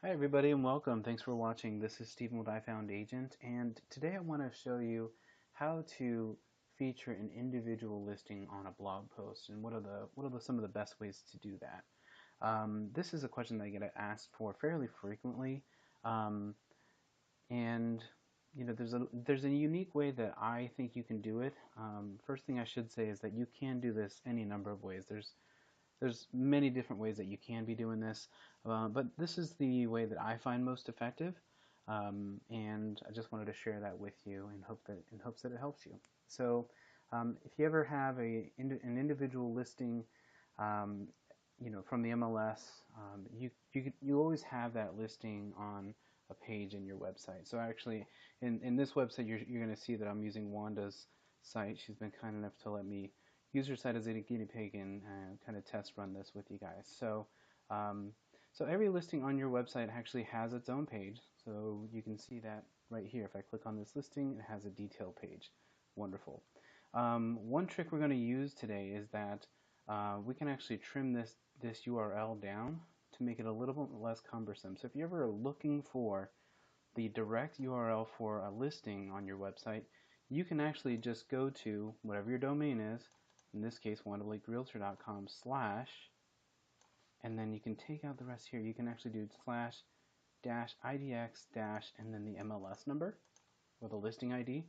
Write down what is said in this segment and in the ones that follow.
Hi everybody and welcome. Thanks for watching. This is Stephen with iFoundAgent, and today I want to show you how to feature an individual listing on a blog post and what are some of the best ways to do that. This is a question that I get asked for fairly frequently, um, and there's a unique way that I think you can do it. First thing I should say is that you can do this any number of ways. There's many different ways that you can be doing this, but this is the way that I find most effective, and I just wanted to share that with you in hopes that it helps you. So, if you ever have an individual listing, um, from the MLS, you always have that listing on a page in your website. So actually, in this website, you're going to see that I'm using Wanda's site. She's been kind enough to let me use her site as a guinea pig and kind of test run this with you guys. Um, so every listing on your website actually has its own page. So you can see that right here. If I click on this listing, it has a detail page. Wonderful. One trick we're going to use today is that we can actually trim this URL down to make it a little bit less cumbersome. So if you're ever looking for the direct URL for a listing on your website, you can actually just go to whatever your domain is, in this case wandalakerealtor.com / and then you can take out the rest here. You can actually do /idx and then the MLS number or the listing ID.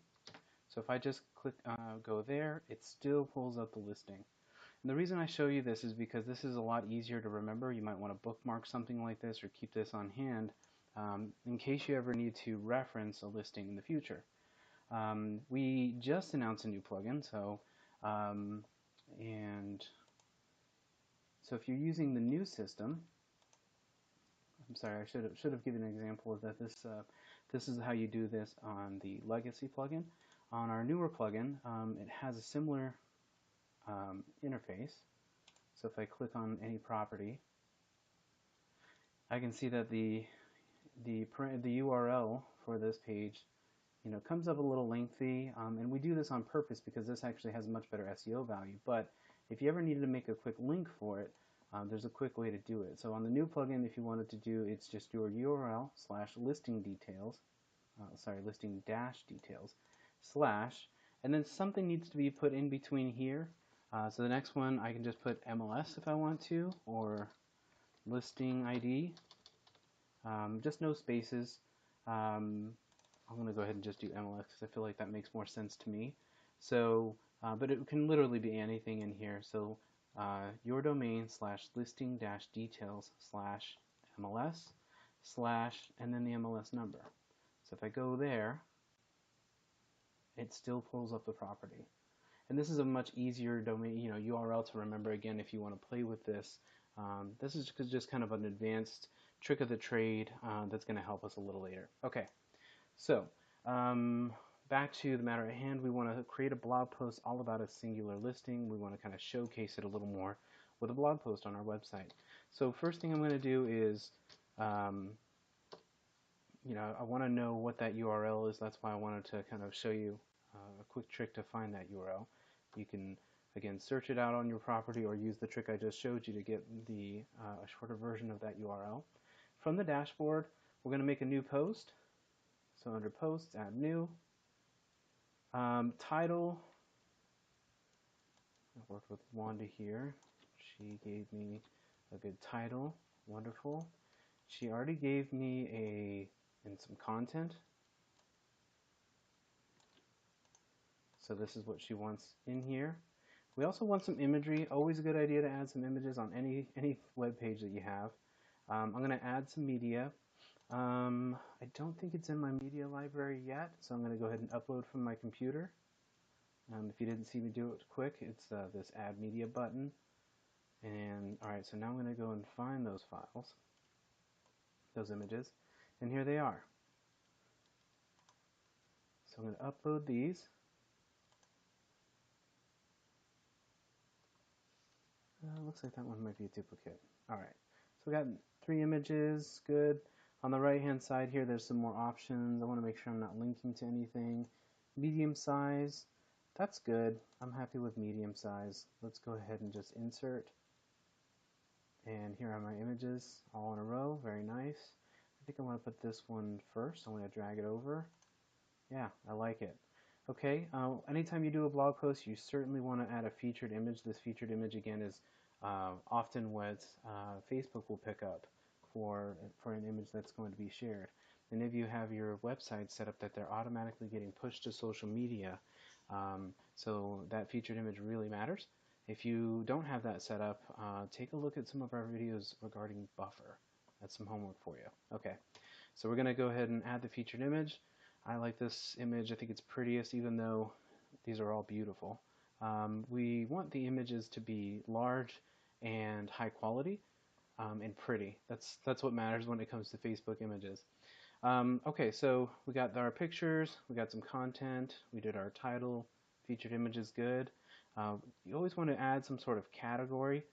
So if I just click go there, it still pulls up the listing. And the reason I show you this is because this is a lot easier to remember. You might want to bookmark something like this or keep this on hand in case you ever need to reference a listing in the future. We just announced a new plugin, and so if you're using the new system, I'm sorry, I should have given an example of that. This is how you do this on the legacy plugin. On our newer plugin, it has a similar interface. So if I click on any property, I can see that the URL for this page, comes up a little lengthy, and we do this on purpose because this actually has much better SEO value. But if you ever needed to make a quick link for it, there's a quick way to do it. So on the new plugin, if you wanted to do, it's just your URL / listing details, listing dash details / and then something needs to be put in between here. So the next one, I can just put MLS if I want to, or listing ID, just no spaces. I'm going to go ahead and just do MLS because I feel like that makes more sense to me. So, but it can literally be anything in here. So your domain / listing dash details / MLS / and then the MLS number. So if I go there, it still pulls up the property. And this is a much easier domain, URL to remember again if you want to play with this. This is just kind of an advanced trick of the trade that's going to help us a little later. Okay, so back to the matter at hand. We want to create a blog post all about a singular listing. We want to kind of showcase it a little more with a blog post on our website. So first thing I'm going to do is, I want to know what that URL is. That's why I wanted to kind of show you a quick trick to find that URL. You can, again, search it out on your property or use the trick I just showed you to get the shorter version of that URL. From the dashboard, we're going to make a new post. So under posts, add new. Title, I worked with Wanda here. She gave me a good title. Wonderful. She already gave me some content. So this is what she wants in here. We also want some imagery. Always a good idea to add some images on any web page that you have. I'm going to add some media. I don't think it's in my media library yet, so I'm going to go ahead and upload from my computer. If you didn't see me do it quick, it's this Add Media button. And alright, so now I'm going to go and find those files, those images, and here they are. So I'm going to upload these. Looks like that one might be a duplicate. Alright, so we got 3 images, good. On the right hand side here, there's some more options. I want to make sure I'm not linking to anything. Medium size, that's good. I'm happy with medium size. Let's go ahead and just insert. And here are my images all in a row. Very nice. think I want to put this one first. I'm going to drag it over. Yeah, I like it. Okay, anytime you do a blog post, you certainly want to add a featured image. This featured image, again, is often what Facebook will pick up for an image that's going to be shared. And if you have your website set up that they're automatically getting pushed to social media, so that featured image really matters. If you don't have that set up, take a look at some of our videos regarding buffer. That's some homework for you. Okay, so we're going to go ahead and add the featured image. I like this image. I think it's prettiest, even though these are all beautiful. We want the images to be large and high quality and pretty. That's what matters when it comes to Facebook images. Okay, so we got our pictures, we got some content, we did our title, featured image is good. You always want to add some sort of category.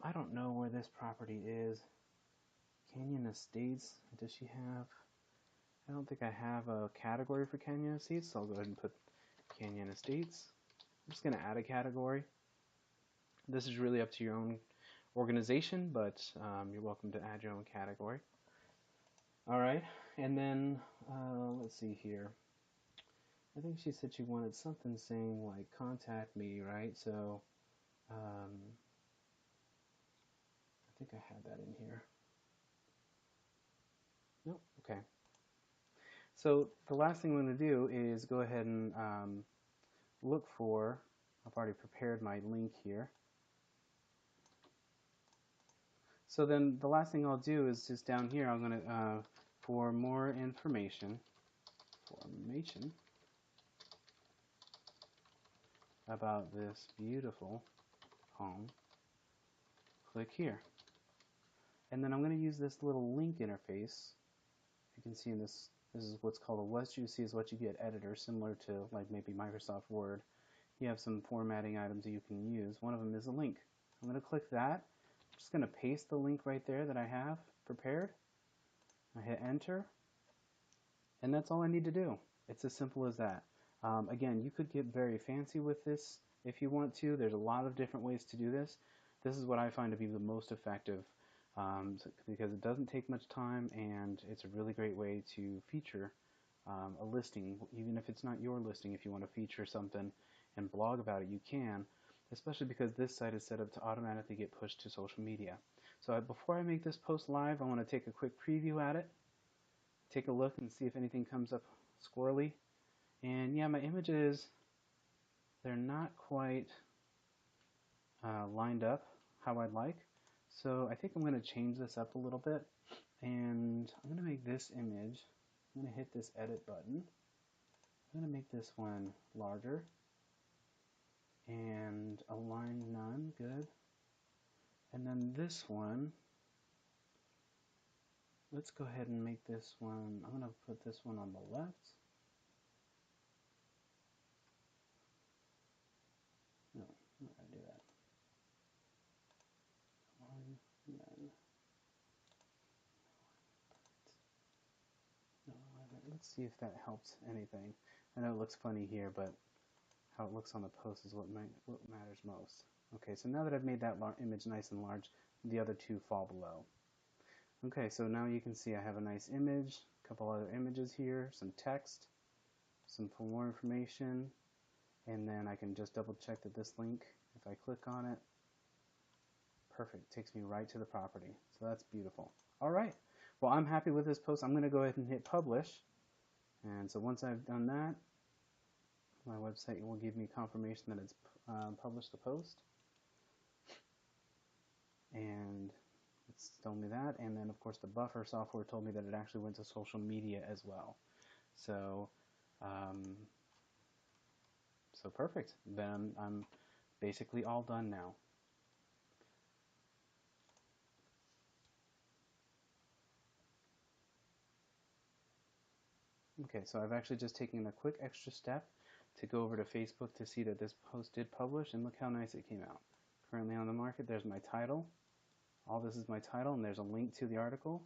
I don't know where this property is. Canyon Estates, does she have? I don't think I have a category for Canyon Estates, so I'll go ahead and put Canyon Estates. I'm just going to add a category. This is really up to your own organization, but you're welcome to add your own category. All right, and then let's see here. I think she said she wanted something saying like contact me, right? So I think I had that in here. Nope, okay. So the last thing I'm going to do is go ahead and look for, I've already prepared my link here. So then the last thing I'll do is just down here, I'm going to, for more information about this beautiful home, click here. And then I'm going to use this little link interface. You can see in this is what's called a what you see is what you get editor, similar to like maybe Microsoft Word. You have some formatting items that you can use. One of them is a link. I'm going to click that. I'm just going to paste the link right there that I have prepared. I hit enter, and that's all I need to do. It's as simple as that. Again, you could get very fancy with this if you want to. There's a lot of different ways to do this. This is what I find to be the most effective because it doesn't take much time, and it's a really great way to feature a listing. Even if it's not your listing, if you want to feature something and blog about it, you can, especially because this site is set up to automatically get pushed to social media. So before I make this post live, I want to take a quick preview at it, take a look and see if anything comes up squirrely. And yeah, my images, they're not quite lined up how I'd like. So I think I'm going to change this up a little bit, and I'm going to make this image, I'm going to hit this edit button. I'm going to make this one larger and align none, good. And then this one, let's go ahead and make this one, I'm going to put this one on the left. No, I'm not going to do that. None. No, let's see if that helps anything. I know it looks funny here, but how it looks on the post is what matters most. Okay, so now that I've made that image nice and large, the other two fall below. Okay, so now you can see I have a nice image, a couple other images here, some text, some more information, and then I can just double check that this link, if I click on it, perfect, takes me right to the property. So that's beautiful. All right, well, I'm happy with this post. I'm going to go ahead and hit publish. And so once I've done that, my website will give me confirmation that it's published the post. And it's told me that. And then, of course, the buffer software told me that it actually went to social media as well. So, so perfect. Then I'm basically all done now. Okay, so I've actually just taken a quick extra step to go over to Facebook to see that this post did publish, and look how nice it came out. Currently on the market, there's my title. All this is my title, and there's a link to the article.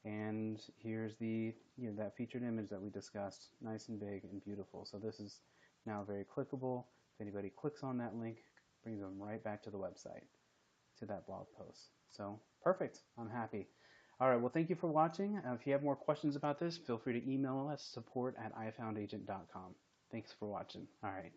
And here's the that featured image that we discussed, nice and big and beautiful. So this is now very clickable. If anybody clicks on that link, it brings them right back to the website, to that blog post. So perfect, I'm happy. All right, well, thank you for watching. If you have more questions about this, feel free to email us, support@ifoundagent.com. Thanks for watching. All right.